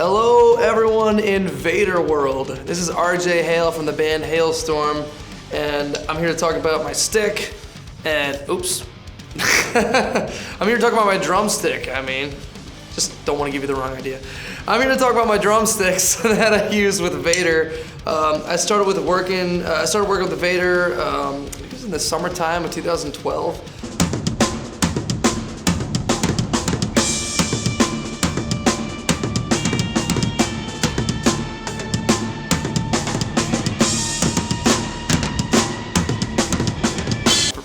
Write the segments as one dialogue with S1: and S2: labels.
S1: Hello everyone in Vader world. This is Arejay Hale from the band Halestorm, and I'm here to talk about my stick and, oops. I'm here to talk about my drumstick. Just don't want to give you the wrong idea. I'm here to talk about my drumsticks that I use with Vader. I started working with the Vader, it was in the summertime of 2012.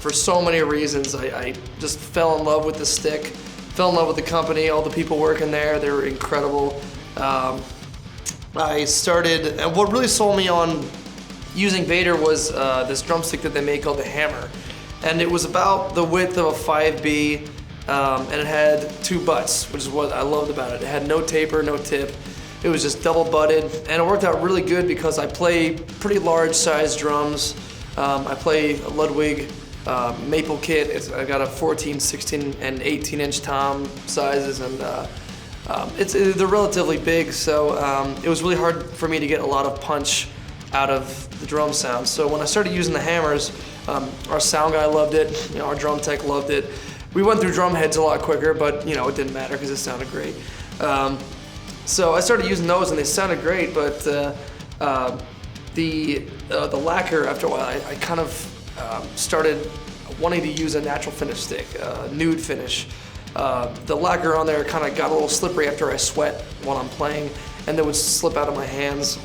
S1: For so many reasons, I just fell in love with the stick, fell in love with the company, all the people working there, they were incredible. I started, and what really sold me on using Vader was this drumstick that they make called the Hammer. And it was about the width of a 5B, and it had two butts, which is what I loved about it. It had no taper, no tip. It was just double butted, and it worked out really good because I play pretty large size drums. I play a Ludwig maple kit. I got a 14, 16, and 18-inch tom sizes, and they're relatively big, so it was really hard for me to get a lot of punch out of the drum sound. So when I started using the hammers, our sound guy loved it, our drum tech loved it. We went through drum heads a lot quicker, but it didn't matter because it sounded great. So I started using those and they sounded great, but the lacquer, after a while, I kind of started wanting to use a natural finish stick, nude finish. The lacquer on there kind of got a little slippery after I sweat while I'm playing, and it would slip out of my hands.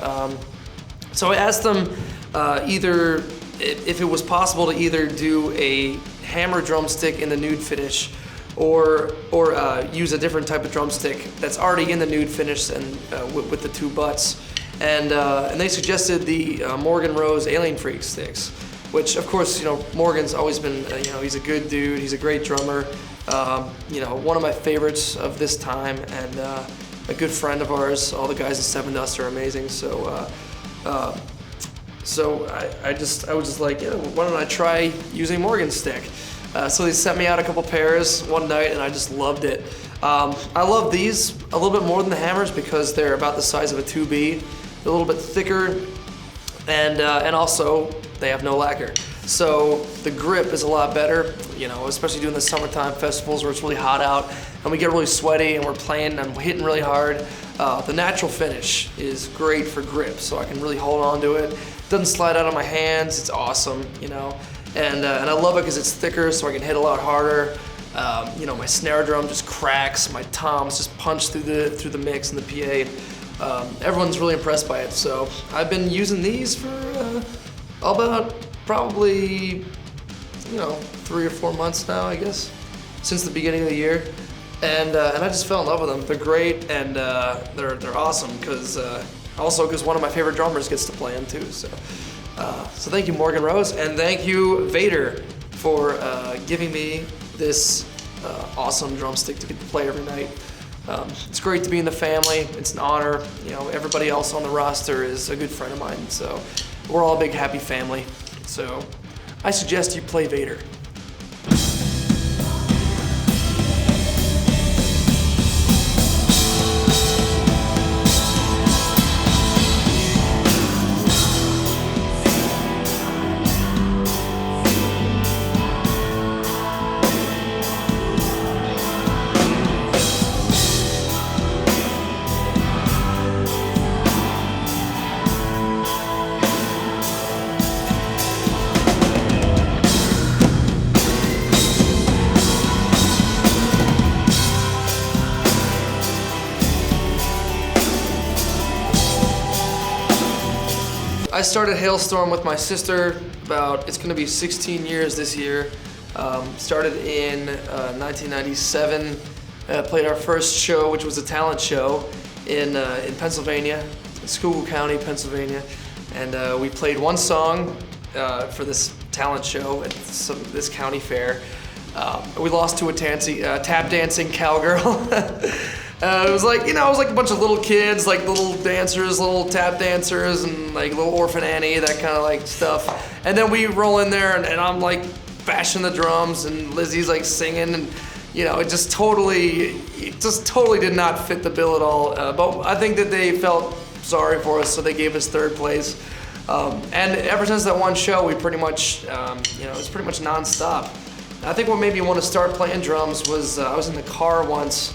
S1: So I asked them either if it was possible to either do a hammer drumstick in the nude finish, or use a different type of drumstick that's already in the nude finish and with the two butts. And they suggested the Morgan Rose Alien Freak sticks, which of course, Morgan's always been, he's a good dude, he's a great drummer, one of my favorites of this time, and a good friend of ours. All the guys in Seven Dust are amazing, so I was just like, why don't I try using Morgan's stick? So they sent me out a couple pairs one night, and I just loved it. I love these a little bit more than the hammers because they're about the size of a 2B. They're a little bit thicker, and also they have no lacquer. So the grip is a lot better, especially doing the summertime festivals where it's really hot out and we get really sweaty and we're playing and hitting really hard. The natural finish is great for grip, so I can really hold on to it. It doesn't slide out of my hands, it's awesome, and I love it because it's thicker, so I can hit a lot harder. My snare drum just cracks, my toms just punch through the mix and the PA. Everyone's really impressed by it, so I've been using these for about probably 3 or 4 months now, I guess, since the beginning of the year, and I just fell in love with them. They're great, and they're awesome because one of my favorite drummers gets to play them too. So thank you, Morgan Rose, and thank you, Vader, for giving me this awesome drumstick to get to play every night. It's great to be in the family. It's an honor. Everybody else on the roster is a good friend of mine, so we're all a big happy family. So I suggest you play Vader. I started Halestorm with my sister it's going to be 16 years this year. Started in 1997, played our first show, which was a talent show in Pennsylvania, in Schuylkill County, Pennsylvania. And we played one song for this talent show at this county fair. We lost to a tap dancing cowgirl. It was like a bunch of little kids, like little dancers, little tap dancers, and like little Orphan Annie, that kind of like stuff. And then we roll in there, and I'm like bashing the drums, and Lizzie's like singing, and it just totally did not fit the bill at all. But I think that they felt sorry for us, so they gave us third place. And ever since that one show, we pretty much, it was pretty much nonstop. I think what made me want to start playing drums was I was in the car once,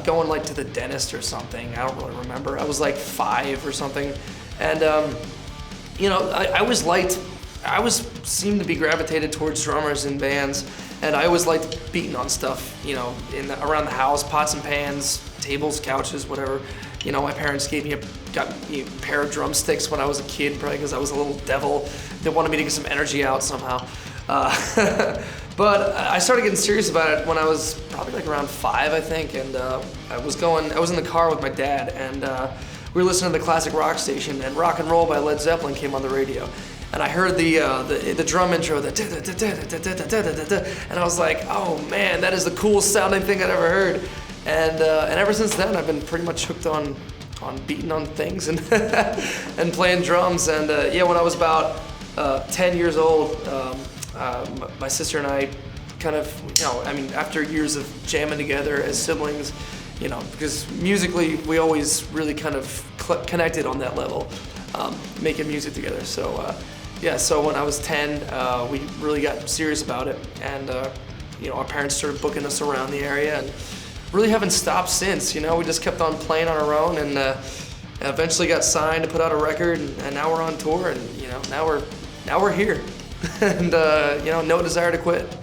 S1: going like to the dentist or something. I don't really remember. I was like 5 or something, and I always seemed to be gravitated towards drummers in bands, and I always liked beating on stuff, around the house, pots and pans, tables, couches, whatever. My parents got me a pair of drumsticks when I was a kid, probably because I was a little devil. They wanted me to get some energy out somehow. But I started getting serious about it when I was probably like around 5, I think, and I was in the car with my dad, and we were listening to the classic rock station, and Rock and Roll by Led Zeppelin came on the radio. And I heard the drum intro, and I was like, oh man, that is the coolest sounding thing I'd ever heard. And ever since then, I've been pretty much hooked on beating on things and and playing drums. And when I was about 10 years old, my sister and I kind of, after years of jamming together as siblings, because musically we always really kind of connected on that level, making music together. So so when I was 10, we really got serious about it, and our parents started booking us around the area, and really haven't stopped since. We just kept on playing on our own, and eventually got signed to put out a record, and now we're on tour, and now we're here, and no desire to quit.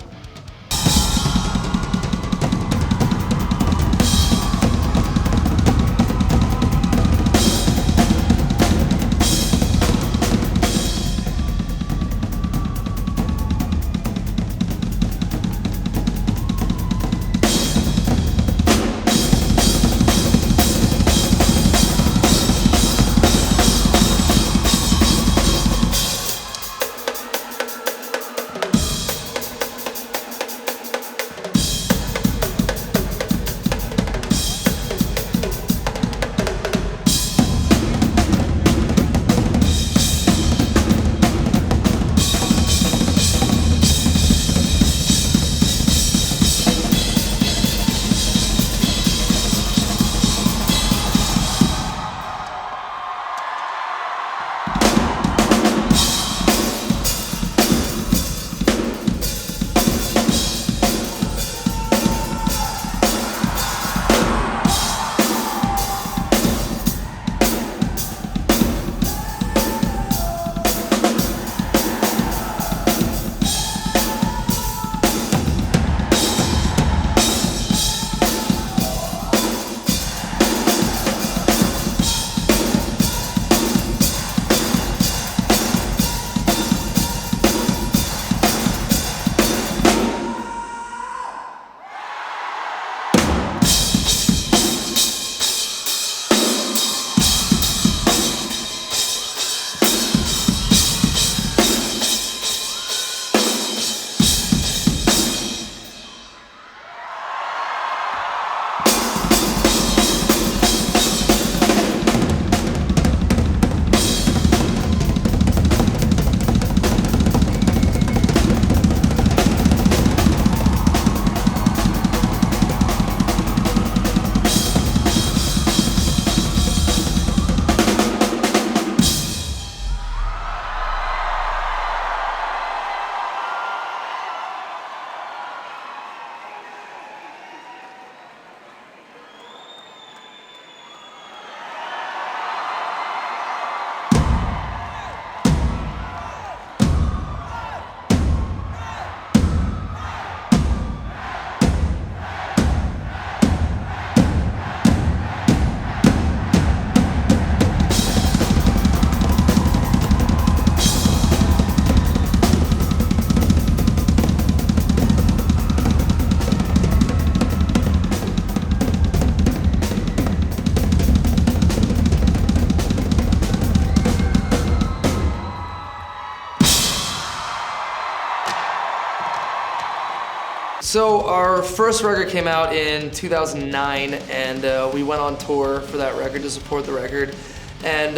S1: So our first record came out in 2009, and we went on tour for that record to support the record. And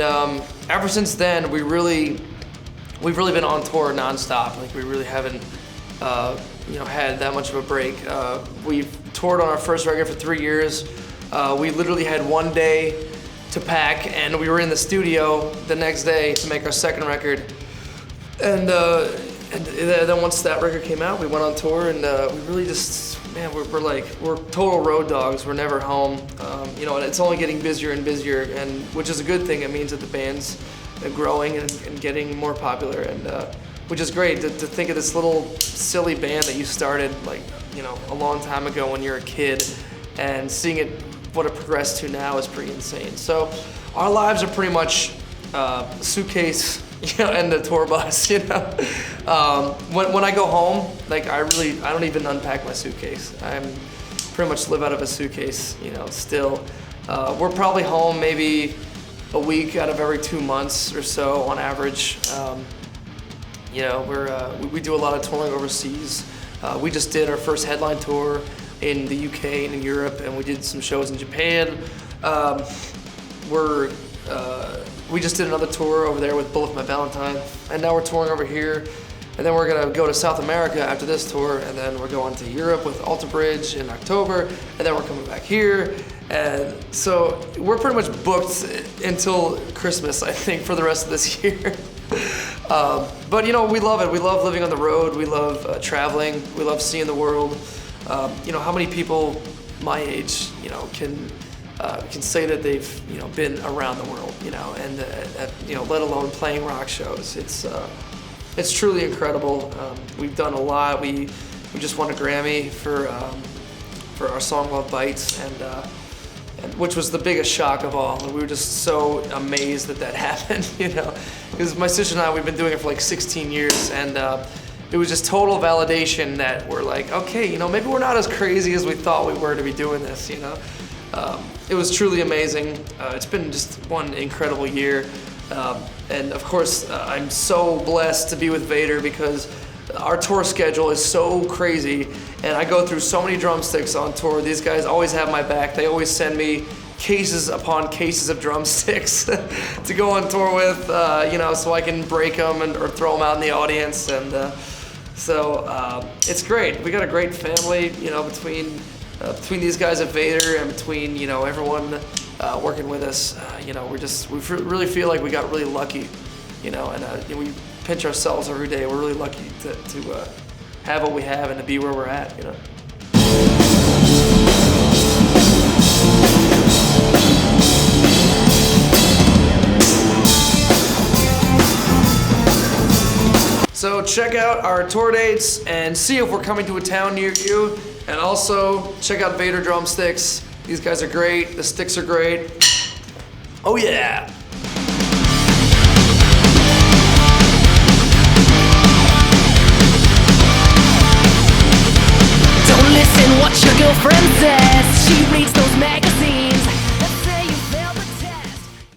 S1: ever since then, we've really been on tour nonstop. Like, we really haven't had that much of a break. We toured on our first record for 3 years. We literally had 1 day to pack, and we were in the studio the next day to make our second record. And then once that record came out, we went on tour, and we really just, man, we're total road dogs. We're never home. And it's only getting busier and busier, and which is a good thing. It means that the band's growing and getting more popular, and which is great to think of this little silly band that you started a long time ago when you're a kid, and seeing it, what it progressed to now is pretty insane. So our lives are pretty much suitcase, and the tour bus. When I go home, I don't even unpack my suitcase. I'm pretty much live out of a suitcase. Still, we're probably home maybe a week out of every 2 months or so on average. We do a lot of touring overseas. We just did our first headline tour in the UK and in Europe, and we did some shows in Japan. We just did another tour over there with Bullet My Valentine, and now we're touring over here, and then we're gonna go to South America after this tour, and then we're going to Europe with Alter Bridge in October, and then we're coming back here, and so we're pretty much booked until Christmas, I think, for the rest of this year. But we love it. We love living on the road. We love traveling. We love seeing the world. How many people my age, can say that they've, been around the world, and let alone playing rock shows. It's truly incredible. We've done a lot. We just won a Grammy for our song Love Bites, and which was the biggest shock of all. We were just so amazed that happened, because my sister and I, we've been doing it for like 16 years, and it was just total validation that we're like, okay, maybe we're not as crazy as we thought we were to be doing this, It was truly amazing. It's been just one incredible year. And of course, I'm so blessed to be with Vader because our tour schedule is so crazy, and I go through so many drumsticks on tour. These guys always have my back. They always send me cases upon cases of drumsticks to go on tour with, so I can break them or throw them out in the audience. And so it's great. We got a great family, between these guys at Vader and between everyone working with us. We really feel like we got really lucky, and we pinch ourselves every day. We're really lucky to have what we have and to be where we're at. So check out our tour dates and see if we're coming to a town near you. And also check out Vader Drumsticks. These guys are great. The sticks are great. Oh yeah!
S2: Don't listen what your girlfriend says. She reads those magazines.